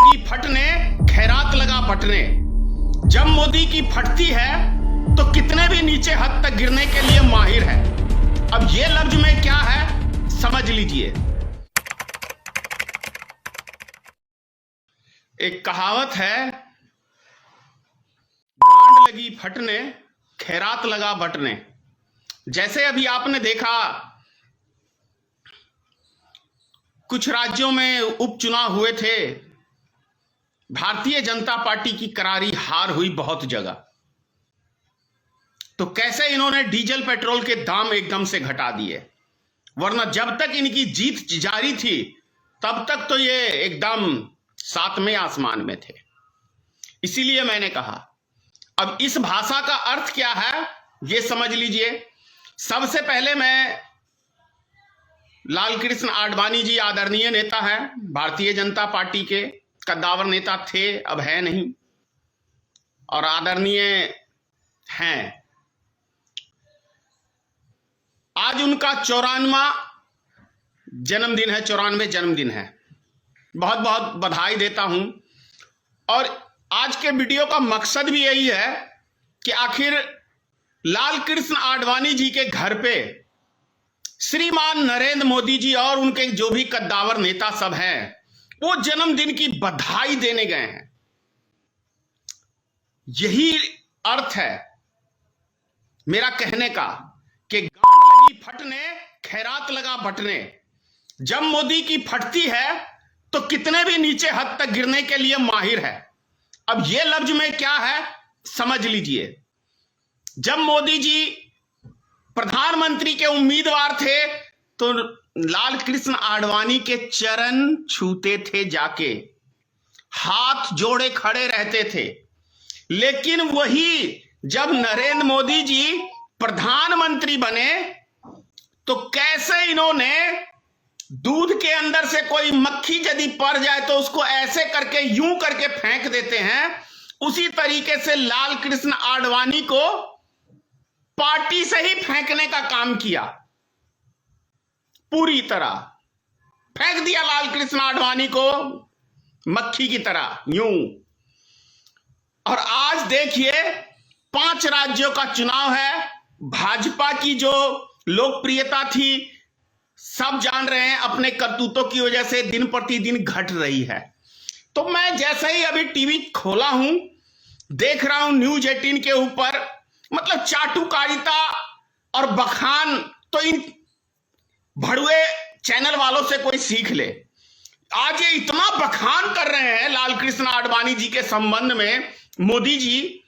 लगी फटने, खैरात लगा बटने। जब मोदी की फटती है तो कितने भी नीचे हद तक गिरने के लिए माहिर है। अब ये लफ्ज में क्या है समझ लीजिए। एक कहावत है, गांड लगी फटने, खैरात लगा बटने। जैसे अभी आपने देखा कुछ राज्यों में उपचुनाव हुए थे, भारतीय जनता पार्टी की करारी हार हुई बहुत जगह। तो कैसे इन्होंने डीजल पेट्रोल के दाम एकदम से घटा दिए, वरना जब तक इनकी जीत जारी थी तब तक तो ये एकदम सातवें आसमान में थे। इसीलिए मैंने कहा अब इस भाषा का अर्थ क्या है ये समझ लीजिए। सबसे पहले मैं लाल कृष्ण आडवाणी जी आदरणीय नेता है, भारतीय जनता पार्टी के कद्दावर नेता थे, अब है नहीं, और आदरणीय हैं। आज उनका 94वां जन्मदिन है, 94वें जन्मदिन है। बहुत बहुत बधाई देता हूं। और आज के वीडियो का मकसद भी यही है कि आखिर लाल कृष्ण आडवाणी जी के घर पे श्रीमान नरेंद्र मोदी जी और उनके जो भी कद्दावर नेता सब हैं वो जन्मदिन की बधाई देने गए हैं। यही अर्थ है मेरा कहने का कि गांड लगी फटने, खैरात लगा बटने। जब मोदी की फटती है तो कितने भी नीचे हद तक गिरने के लिए माहिर है। अब यह लफ्ज में क्या है समझ लीजिए। जब मोदी जी प्रधानमंत्री के उम्मीदवार थे तो लाल कृष्ण आडवाणी के चरण छूते थे, जाके हाथ जोड़े खड़े रहते थे। लेकिन वही जब नरेंद्र मोदी जी प्रधानमंत्री बने तो कैसे इन्होंने दूध के अंदर से कोई मक्खी यदि पड़ जाए तो उसको ऐसे करके यूं करके फेंक देते हैं, उसी तरीके से लाल कृष्ण आडवाणी को पार्टी से ही फेंकने का काम किया। पूरी तरह फेंक दिया लाल कृष्ण आडवाणी को मक्खी की तरह यूं। और आज देखिए 5 राज्यों का चुनाव है, भाजपा की जो लोकप्रियता थी सब जान रहे हैं अपने करतूतों की वजह से दिन प्रतिदिन घट रही है। तो मैं जैसे ही अभी टीवी खोला हूं, देख रहा हूं न्यूज 18 के ऊपर, मतलब चाटुकारिता और बखान तो इन भड़ुए चैनल वालों से कोई सीख ले। आज ये इतना बखान कर रहे हैं लाल कृष्ण आडवाणी जी के संबंध में मोदी जी,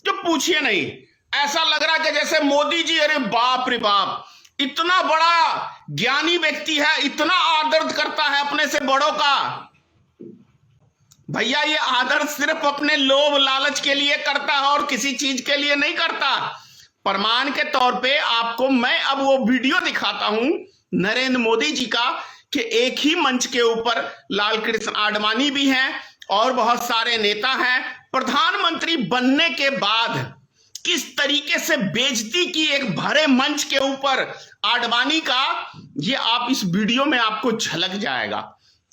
जो पूछिए नहीं। ऐसा लग रहा है कि जैसे मोदी जी, अरे बाप रे बाप, इतना बड़ा ज्ञानी व्यक्ति है, इतना आदर करता है अपने से बड़ों का। भैया ये आदर सिर्फ अपने लोभ लालच के लिए करता है और किसी चीज के लिए नहीं करता। प्रमाण के तौर पे आपको मैं अब वो वीडियो दिखाता हूं नरेंद्र मोदी जी का कि एक ही मंच के ऊपर लाल कृष्ण आडवाणी भी हैं और बहुत सारे नेता हैं। प्रधानमंत्री बनने के बाद किस तरीके से बेइज्जती की एक भरे मंच के ऊपर आडवाणी का, ये आप इस वीडियो में आपको झलक जाएगा।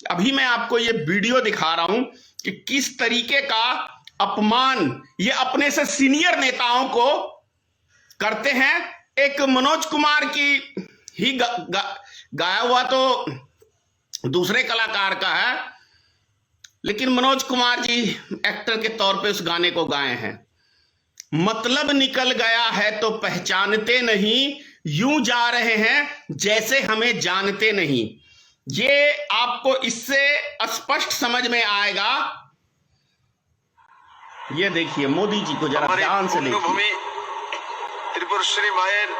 अभी मैं आपको ये वीडियो दिखा रहा हूं कि किस तरीके का अपमान ये अपने से सीनियर नेताओं को करते हैं। एक मनोज कुमार की ही गाया हुआ तो दूसरे कलाकार का है, लेकिन मनोज कुमार जी एक्टर के तौर पे उस गाने को गाए हैं। मतलब निकल गया है तो पहचानते नहीं, यूं जा रहे हैं जैसे हमें जानते नहीं। ये आपको इससे स्पष्ट समझ में आएगा। ये देखिए मोदी जी को जरा ध्यान से देखिए। त्रिपुरेश्वरी मायर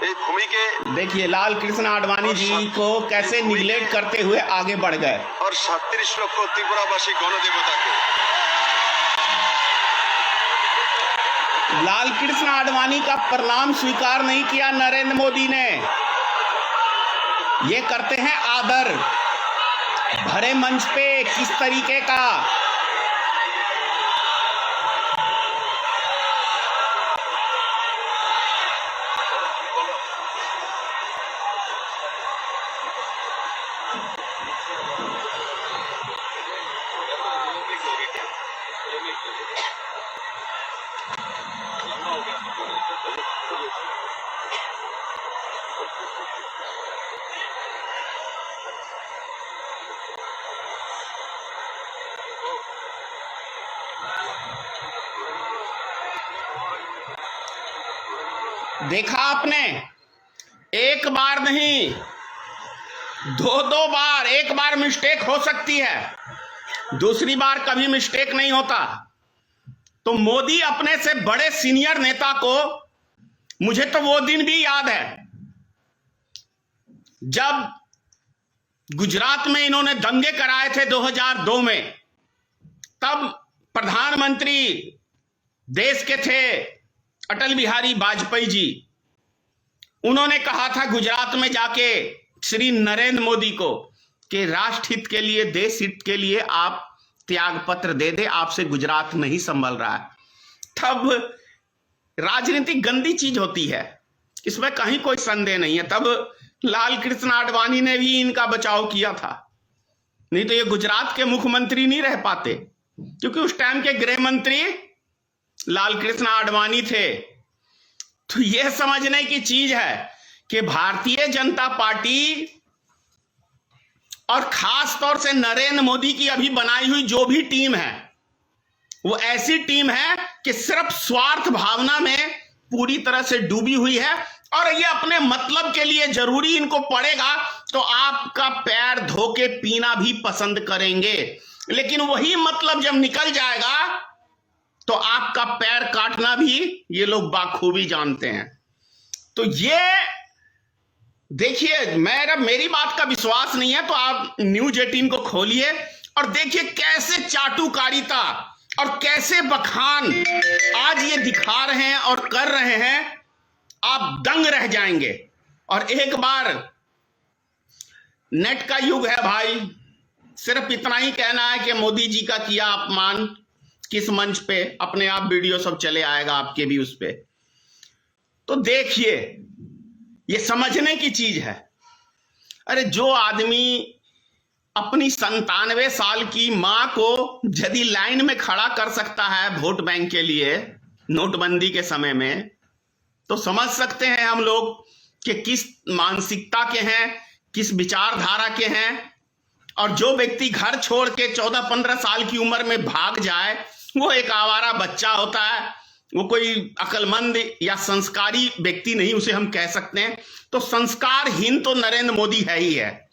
भूमि के देखिए लाल कृष्ण आडवाणी जी को कैसे निग्लेक्ट करते हुए आगे बढ़ गए। और 37 लक्ष त्रिपुरावासी गणदेवता के लाल कृष्ण आडवाणी का प्रणाम स्वीकार नहीं किया नरेंद्र मोदी ने। ये करते हैं आदर भरे मंच पे किस तरीके का। देखा आपने, एक बार नहीं, दो बार। एक बार मिस्टेक हो सकती है, दूसरी बार कभी मिस्टेक नहीं होता। तो मोदी अपने से बड़े सीनियर नेता को, मुझे तो वो दिन भी याद है जब गुजरात में इन्होंने दंगे कराए थे 2002 में। तब प्रधानमंत्री देश के थे अटल बिहारी वाजपेयी जी। उन्होंने कहा था गुजरात में जाके श्री नरेंद्र मोदी को कि राष्ट्र हित के लिए, देश हित के लिए आप त्याग पत्र दे दे, आपसे गुजरात नहीं संभल रहा है। तब राजनीति गंदी चीज होती है, इसमें कहीं कोई संदेह नहीं है। तब लाल कृष्ण आडवाणी ने भी इनका बचाव किया था, नहीं तो ये गुजरात के मुख्यमंत्री नहीं रह पाते, क्योंकि उस टाइम के गृह मंत्री लाल कृष्ण आडवाणी थे। तो यह समझने की चीज है कि भारतीय जनता पार्टी और खास तौर से नरेंद्र मोदी की अभी बनाई हुई जो भी टीम है, वो ऐसी टीम है कि सिर्फ स्वार्थ भावना में पूरी तरह से डूबी हुई है। और ये अपने मतलब के लिए जरूरी इनको पड़ेगा तो आपका पैर धो के पीना भी पसंद करेंगे, लेकिन वही मतलब जब निकल जाएगा तो आपका पैर काटना भी ये लोग बाखूबी जानते हैं। तो ये देखिए, मेरी बात का विश्वास नहीं है तो आप न्यूज 18 को खोलिए और देखिए कैसे चाटुकारिता और कैसे बखान आज ये दिखा रहे हैं और कर रहे हैं, आप दंग रह जाएंगे। और एक बार, नेट का युग है भाई, सिर्फ इतना ही कहना है कि मोदी जी का किया अपमान किस मंच पे, अपने आप वीडियो सब चले आएगा आपके भी उस पे। तो देखिए, ये समझने की चीज है। अरे जो आदमी अपनी 97 साल की मां को यदि लाइन में खड़ा कर सकता है वोट बैंक के लिए नोटबंदी के समय में, तो समझ सकते हैं हम लोग कि किस मानसिकता के हैं, किस विचारधारा के हैं। और जो व्यक्ति घर छोड़ के 14-15 साल की उम्र में भाग जाए, वो एक आवारा बच्चा होता है, वो कोई अक्लमंद या संस्कारी व्यक्ति नहीं उसे हम कह सकते हैं। तो संस्कारहीन तो नरेंद्र मोदी है ही है।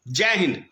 जय हिंद।